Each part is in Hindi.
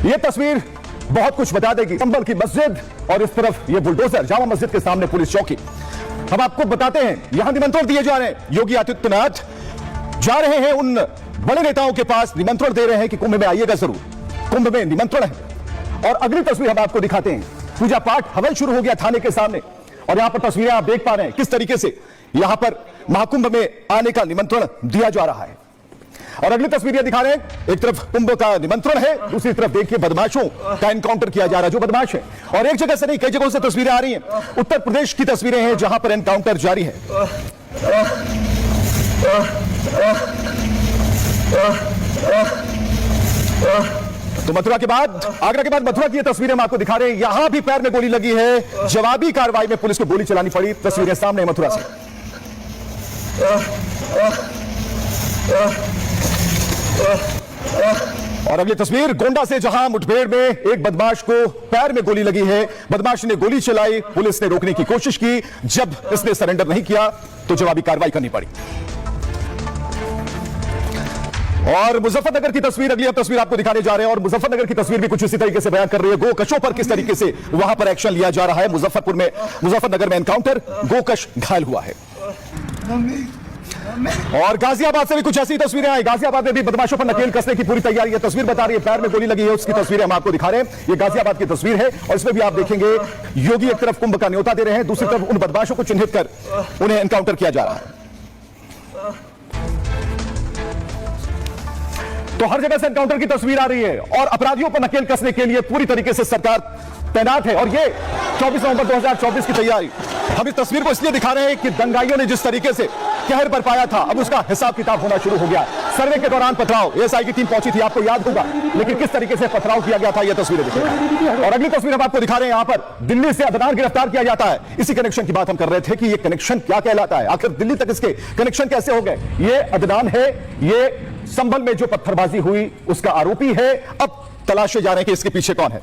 ये तस्वीर बहुत कुछ बता देगी। संभल की मस्जिद और इस तरफ ये बुलडोजर, जामा मस्जिद के सामने पुलिस चौकी। हम आपको बताते हैं यहां निमंत्रण दिए जा रहे हैं। योगी आदित्यनाथ जा रहे हैं उन बड़े नेताओं के पास, निमंत्रण दे रहे हैं कि कुंभ में आइएगा जरूर, कुंभ में निमंत्रण है। और अगली तस्वीर हम आपको दिखाते हैं। पूजा पाठ हवन शुरू हो गया थाने के सामने और यहां पर तस्वीरें आप देख पा रहे हैं किस तरीके से यहां पर महाकुंभ में आने का निमंत्रण दिया जा रहा है। और अगली तस्वीरें दिखा रहे हैं, एक तरफ कुंभ का निमंत्रण है, दूसरी तरफ देखिए बदमाशों का एनकाउंटर किया जा रहा है, जो बदमाश है। और एक जगह से नहीं, कई जगहों से तस्वीरें आ रही हैं। उत्तर प्रदेश की तस्वीरें हैं जहां पर एनकाउंटर जारी है। तो मथुरा के बाद, आगरा के बाद मथुरा की ये तस्वीरें हम आपको दिखा रहे हैं। यहां भी पैर में गोली लगी है, जवाबी कार्रवाई में पुलिस को गोली चलानी पड़ी। तस्वीरें सामने मथुरा से। और अगली तस्वीर गोंडा से, जहां मुठभेड़ में एक बदमाश को पैर में गोली लगी है। बदमाश ने गोली चलाई, पुलिस ने रोकने की कोशिश की। जब इसने सरेंडर नहीं किया तो जवाबी कार्रवाई करनी पड़ी। और मुजफ्फरनगर की तस्वीर, अगली तस्वीर आपको दिखाने जा रहे हैं। और मुजफ्फरनगर की तस्वीर भी कुछ इसी तरीके से बयान कर रही है। गोकशों पर किस तरीके से वहां पर एक्शन लिया जा रहा है। मुजफ्फरनगर में एनकाउंटर, गोकश घायल हुआ है। और गाजियाबाद से भी कुछ ऐसी तस्वीरें आई। गाजियाबाद में भी बदमाशों पर नकेल कसने की पूरी तैयारी है। तस्वीर बता रही है, पैर में गोली लगी है, उसकी तस्वीरें हम आपको दिखा रहे हैं। ये गाजियाबाद की तस्वीर है और इसमें भी आप देखेंगे योगी एक तरफ कुंभ का न्योता दे रहे हैं, दूसरी तरफ उन बदमाशों को चिन्हित कर उन्हें एनकाउंटर किया जा रहा है। तो हर जगह से एनकाउंटर की तस्वीर आ रही है और अपराधियों पर नकेल कसने के लिए पूरी तरीके से सरकार तैनात है। और ये 24 नवंबर 2024 की तैयारी। हम इस तस्वीर को इसलिए दिखा रहे हैं कि दंगाइयों ने जिस तरीके से कहर बरपाया था, अब उसका हिसाब किताब होना शुरू हो गया। सर्वे के दौरान पथराव, एएसआई की टीम पहुंची थी, आपको याद होगा, लेकिन किस तरीके से पथराव किया गया था, यह तस्वीरें देखिए। और अगली तस्वीर हम आपको दिखा रहे हैं, यहां पर दिल्ली से अदनान गिरफ्तार किया जाता है। इसी कनेक्शन की बात हम कर रहे थे कि यह कनेक्शन क्या कहलाता है, आखिर दिल्ली तक इसके कनेक्शन कैसे हो गए। ये अदनान है, ये संभल में जो पत्थरबाजी हुई उसका आरोपी है। अब तलाशे जा रहे हैं कि इसके पीछे कौन है।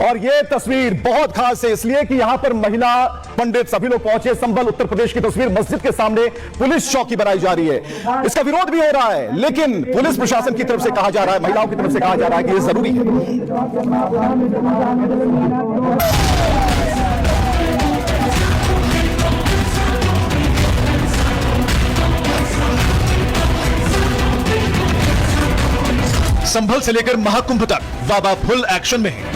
और यह तस्वीर बहुत खास है इसलिए कि यहां पर महिला पंडित सभी लोग पहुंचे। संभल उत्तर प्रदेश की तस्वीर, मस्जिद के सामने पुलिस चौकी बनाई जा रही है। इसका विरोध भी हो रहा है, लेकिन पुलिस प्रशासन की तरफ से कहा जा रहा है, महिलाओं की तरफ से कहा जा रहा है कि यह जरूरी है। संभल से लेकर महाकुंभ तक बाबा फुल एक्शन में है।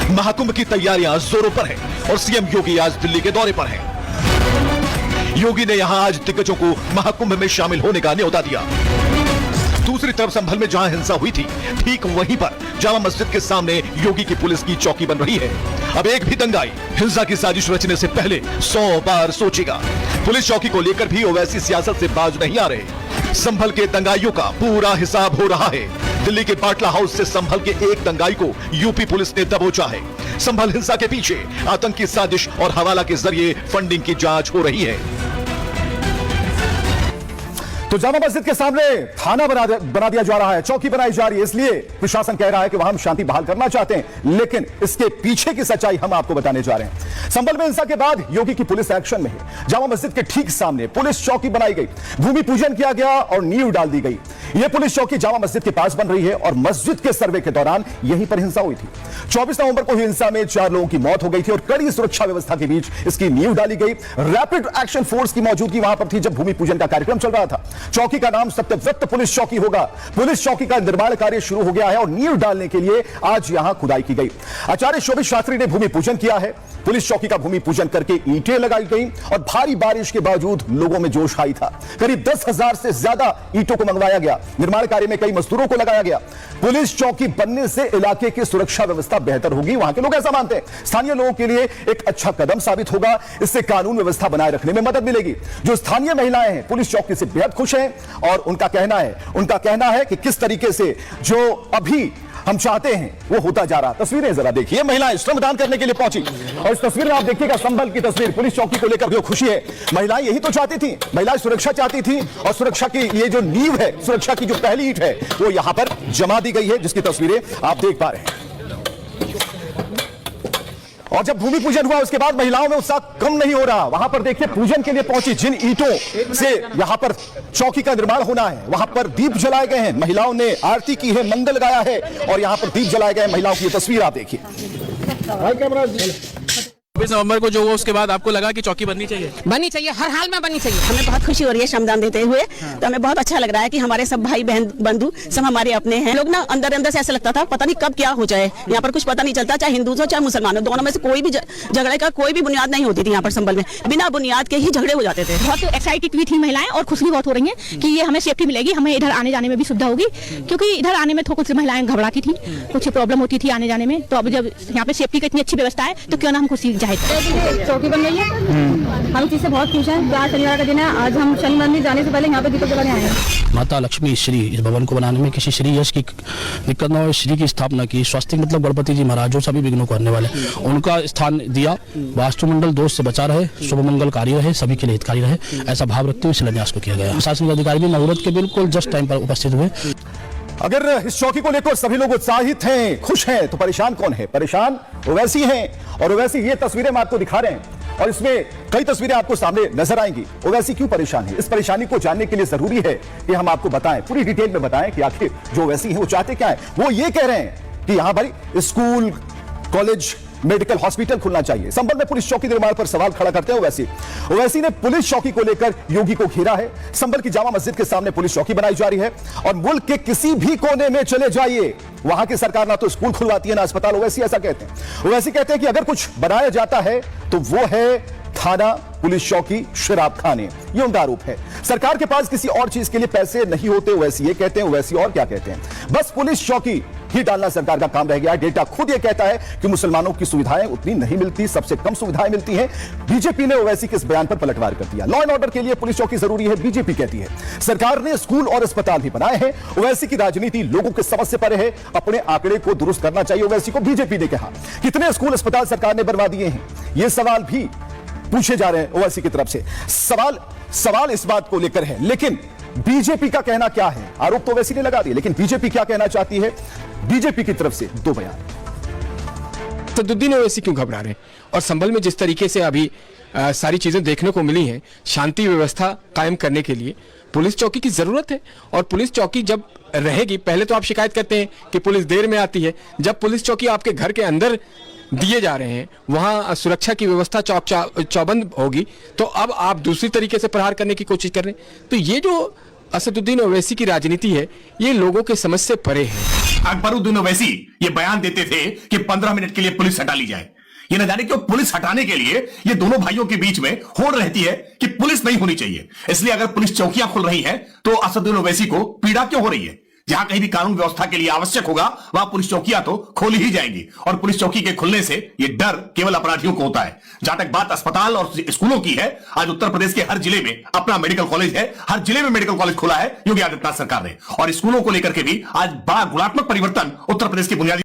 महाकुंभ की तैयारियां जोरों पर है और सीएम योगी आज दिल्ली के दौरे पर है। योगी ने यहां आज दिग्गजों को महाकुंभ में शामिल होने का न्योता दिया। दूसरी तरफ संभल में जहां हिंसा हुई थी, ठीक वहीं पर जामा मस्जिद के सामने योगी की पुलिस की चौकी बन रही है। अब एक भी दंगाई हिंसा की साजिश रचने से पहले 100 बार सोचेगा। पुलिस चौकी को लेकर भी ओवैसी सियासत से बाज नहीं आ रहे। संभल के दंगाइयों का पूरा हिसाब हो रहा है। दिल्ली के बाटला हाउस से संभल के एक दंगाई को यूपी पुलिस ने दबोचा है। संभल हिंसा के पीछे आतंकी साजिश और हवाला के जरिए फंडिंग की जांच हो रही है। तो जामा मस्जिद के सामने थाना बना दिया जा रहा है, चौकी बनाई जा रही है, इसलिए प्रशासन कह रहा है कि वहां हम शांति बहाल करना चाहते हैं। लेकिन इसके पीछे की सच्चाई हम आपको बताने जा रहे हैं। संभल में हिंसा के बाद योगी की पुलिस एक्शन में है। जामा मस्जिद के ठीक सामने पुलिस चौकी बनाई गई, भूमि पूजन किया गया और नींव डाल दी गई। यह पुलिस चौकी जामा मस्जिद के पास बन रही है और मस्जिद के सर्वे के दौरान यहीं पर हिंसा हुई थी। 24 नवंबर को हुई हिंसा में 4 लोगों की मौत हो गई थी और कड़ी सुरक्षा व्यवस्था के बीच इसकी नींव डाली गई। रैपिड एक्शन फोर्स की मौजूदगी वहां पर थी जब भूमि पूजन का कार्यक्रम चल रहा था। चौकी का नाम सत्यव्रत पुलिस चौकी होगा। पुलिस चौकी का निर्माण कार्य शुरू हो गया है और नींव डालने के लिए आज यहां खुदाई की गई। आचार्य शोभित शास्त्री ने भूमि पूजन किया है। पुलिस चौकी का भूमि पूजन करके ईंटें लगाई गई और भारी बारिश के बावजूद लोगों में जोश आई था। करीब 10,000 से ज्यादा ईंटों को मंगवाया गया। निर्माण कार्य में कई मजदूरों को लगाया गया। पुलिस चौकी बनने से इलाके की सुरक्षा व्यवस्था बेहतर होगी, वहां के लोग ऐसा मानते हैं। स्थानीय लोगों के लिए एक अच्छा कदम साबित होगा। इससे कानून व्यवस्था बनाए रखने में मदद मिलेगी। जो स्थानीय महिलाएं हैं पुलिस चौकी से बेहद खुश हैं और उनका कहना है कि किस तरीके से जो अभी हम चाहते हैं वो होता जा रहा। तस्वीरें जरा देखिए, महिलाएं श्रमदान करने के लिए पहुंची और इस तस्वीर में आप देखिएगा संभल की तस्वीर। पुलिस चौकी को लेकर जो खुशी है, महिलाएं यही तो चाहती थी, महिलाएं सुरक्षा चाहती थी और सुरक्षा की ये जो नींव है, सुरक्षा की जो पहली ईंट है वो यहां पर जमा दी गई है, जिसकी तस्वीरें आप देख पा रहे हैं। और जब भूमि पूजन हुआ उसके बाद महिलाओं में उत्साह कम नहीं हो रहा। वहां पर देखिए पूजन के लिए पहुंची जिन ईंटों से यहां पर चौकी का निर्माण होना है, वहां पर दीप जलाए गए हैं, महिलाओं ने आरती की है, मंगल गाया है और यहां पर दीप जलाए गए महिलाओं की तस्वीर आप देखिए। 24 नवंबर को जो हुआ उसके बाद आपको लगा कि चौकी बननी चाहिए? बननी चाहिए, हर हाल में बननी चाहिए। हमें बहुत खुशी हो रही है श्रमदान देते हुए। तो हमें बहुत अच्छा लग रहा है कि हमारे सब भाई बहन बंधु सब हमारे अपने हैं। लोग ना अंदर अंदर से ऐसा लगता था पता नहीं कब क्या हो जाए, यहाँ पर कुछ पता नहीं चलता, चाहे हिंदू हो चाहे मुसलमान हो, दोनों में से कोई भी झगड़े का कोई भी बुनियाद नहीं होती थी। यहाँ पर संबल में बिना बुनियाद के ही झगड़े हो जाते थे। बहुत एक्साइटेड भी थी महिलाएं और खुश भी बहुत हो रही हैं कि ये हमें सेफ्टी मिलेगी, हमें इधर आने जाने में भी सुविधा होगी, क्योंकि इधर आने में कुछ महिलाएं घबराती थी, कुछ प्रॉब्लम होती थी आने जाने में। तो अब जब यहाँ पे सेफ्टी की इतनी अच्छी व्यवस्था है तो क्यों ना हम खुशी जाहिर। चौकी बन गई है, हम इस चीज से बहुत खुश हैं। आज शनिवार का दिन है, आज हम शनि मंदिर जाने से पहले यहाँ पे दीपक जलाने आए हैं। माता लक्ष्मी श्री इस भवन को बनाने में किसी श्री यश की दिक्कत न हो, श्री की स्थापना की। स्वास्तिक मतलब गणपति जी महाराज जो सभी विघ्नों को हरने वाले, उनका स्थान दिया। वास्तुमंडल दोष से बचा रहे, शुभ मंगलकारी रहे, सभी के लिए हितकारी रहे, ऐसा भाव रखते हुए शिलान्यास को किया गया। प्रशासनिक अधिकारी भी मुहूर्त के बिल्कुल जस्ट टाइम पर उपस्थित हुए। अगर इस चौकी को लेकर सभी लोग उत्साहित हैं, खुश हैं, तो परेशान कौन है? परेशान ओवैसी हैं। और ओवैसी ये तस्वीरें हम आपको दिखा रहे हैं और इसमें कई तस्वीरें आपको सामने नजर आएंगी। ओवैसी क्यों परेशान है? इस परेशानी को जानने के लिए जरूरी है कि हम आपको बताएं, पूरी डिटेल में बताएं कि आखिर जो ओवैसी हैं वो चाहते क्या है। वो ये कह रहे हैं कि यहां पर स्कूल, कॉलेज, मेडिकल हॉस्पिटल खुलना चाहिए। संबल में पुलिस चौकी निर्माण पर सवाल खड़ा करते हैं ओवैसी ने पुलिस चौकी को लेकर योगी को घेरा है। संबल की जामा मस्जिद के सामने पुलिस चौकी बनाई जा रही है और मुल्क के किसी भी कोने में चले जाइए, वहां की सरकार ना तो स्कूल खुलवाती है ना अस्पताल। ओवैसी ऐसा कहते हैं। ओवैसी कहते हैं कि अगर कुछ बनाया जाता है तो वो है थाना, पुलिस चौकी, शराब खाने। ये उनका आरोप है। सरकार के पास किसी और चीज के लिए पैसे नहीं होते, ओवैसी ये कहते हैं। ओवैसी और क्या कहते हैं? बस पुलिस चौकी ही डालना सरकार का काम रह गया। डेटा खुद ये कहता है कि मुसलमानों की सुविधाएं उतनी नहीं मिलती, सबसे कम सुविधाएं मिलती हैं। बीजेपी ने ओवैसी के इस बयान पर पलटवार कर दिया। लॉ एंड ऑर्डर के लिए पुलिस चौकी जरूरी है, बीजेपी कहती है। सरकार ने स्कूल और अस्पताल भी बनाए हैं। ओवैसी की राजनीति लोगों के समझ से परे है, अपने आंकड़े को दुरुस्त करना चाहिए ओवैसी को, बीजेपी ने कहा। कितने स्कूल अस्पताल सरकार ने बनवा दिए हैं, ये सवाल भी पूछे जा रहे हैं ओवैसी की तरफ से। सवाल इस बात को लेकर है, लेकिन बीजेपी का कहना क्या है? आरोप तो ओवैसी ने लगा दिए, लेकिन बीजेपी क्या कहना चाहती है? बीजेपी की तरफ से दो बयान। असदुद्दीन ओवैसी क्यों घबरा रहे हैं? और संभल में जिस तरीके से अभी सारी चीजें देखने को मिली हैं, शांति व्यवस्था कायम करने के लिए पुलिस चौकी की जरूरत है। और पुलिस चौकी जब रहेगी, पहले तो आप शिकायत करते हैं कि पुलिस देर में आती है, जब पुलिस चौकी आपके घर के अंदर दिए जा रहे हैं, वहां सुरक्षा की व्यवस्था चौबंद होगी, तो अब आप दूसरी तरीके से प्रहार करने की कोशिश कर रहे हैं। तो ये जो असदुद्दीन ओवैसी की राजनीति है, ये लोगों के समझ से परे है। अकबरुद्दीन ओवैसी ये बयान देते थे कि 15 मिनट के लिए पुलिस हटा ली जाए। ये न जाने क्यों पुलिस हटाने के लिए ये दोनों भाइयों के बीच में होड़ रहती है कि पुलिस नहीं होनी चाहिए। इसलिए अगर पुलिस चौकियां खुल रही हैं तो असदुद्दीन ओवैसी को पीड़ा क्यों हो रही है? जहां कहीं भी कानून व्यवस्था के लिए आवश्यक होगा वहां पुलिस चौकियां तो खोली ही जाएंगी। और पुलिस चौकी के खुलने से ये डर केवल अपराधियों को होता है। जहां तक बात अस्पताल और स्कूलों की है, आज उत्तर प्रदेश के हर जिले में अपना मेडिकल कॉलेज है, हर जिले में मेडिकल कॉलेज खुला है योगी आदित्यनाथ सरकार ने। और स्कूलों को लेकर के भी आज बड़ा गुणात्मक परिवर्तन उत्तर प्रदेश के बुनियादी